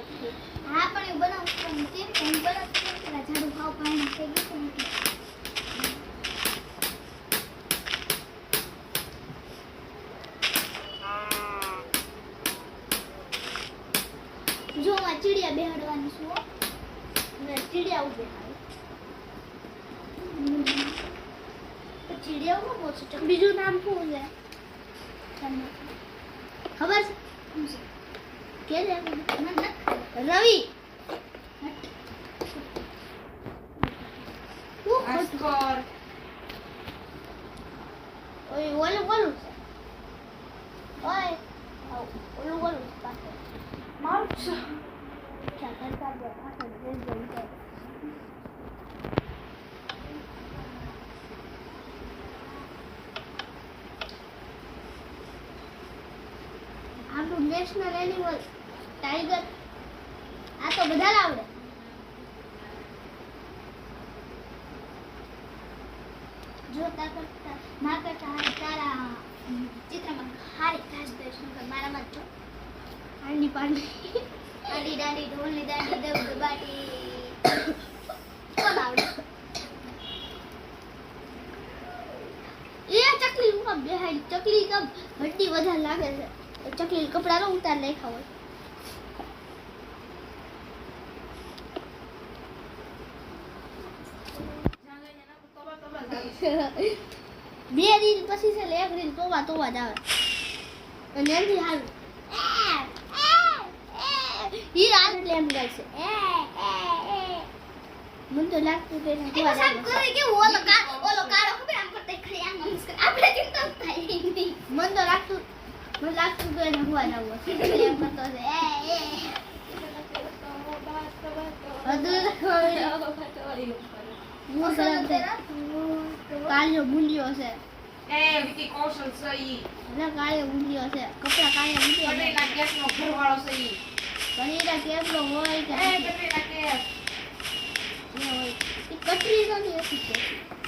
હા પણ એ બનાવું પણ કેમ કે હું બનાવતી કેમ કે ઝાડુ ખાવ પાણી થઈ ગયું છે જો આ ચીડિયા બેહાડવાની છું ને ચીડિયા ઉભે આવે ચીડિયા ઉભો છે બીજું નામ શું છે ખબર છે કે રવિ આસ્કોર ઓય ઓલું ઓલું ઓય ઓલું ઓલું પાછળ મારું છે ક્યાં કરતા દે પાછળ દે દે આપણું નેશનલ એનિમલ ટાઈગર આ તો બધા આવડે જોતા કરતા ના કરતા તારા ચિત્રમાં હારી ખાસ દર્શન કર મારામાં જો આંડી પાંડી આંડી દાંડી ઢોલની દાંડી દબ દબાટી કોણ આવડે એ ચકલી હું કામ બેહાડી ચકલી કમ હડ્ડી વધારે લાગે છે ચકલી કપડા નો ઉતાર નાખ્યા હોય બે રીલ પછી છે એક રીલ તોવા તોવા જ આવે અને એમથી હારું ઈ આ એટલે એમ ગાય છે મને તો લાગતું કે તોવા જ આવે કેવું ઓલો કાળો ખબર આમ કરતે ખરી આમ નમસ્કાર આપણે ચિંતા થાય નહીં મને લાગતું તો એને હોવા જ આવું હશે એટલે એમ કરતો છે કાળિયો બુંડિયો છે એ વિકી કૌશલ છે ઈ એટલે કાળિયો બુંડિયો છે કપડા કાળિયો બુંડિયો કટરીના કેસનો ઘરવાળો છે ઈ કનીડા કેસનો હોય કે એ કટરીના કેસ હોય ઈ કટરી નથી હતી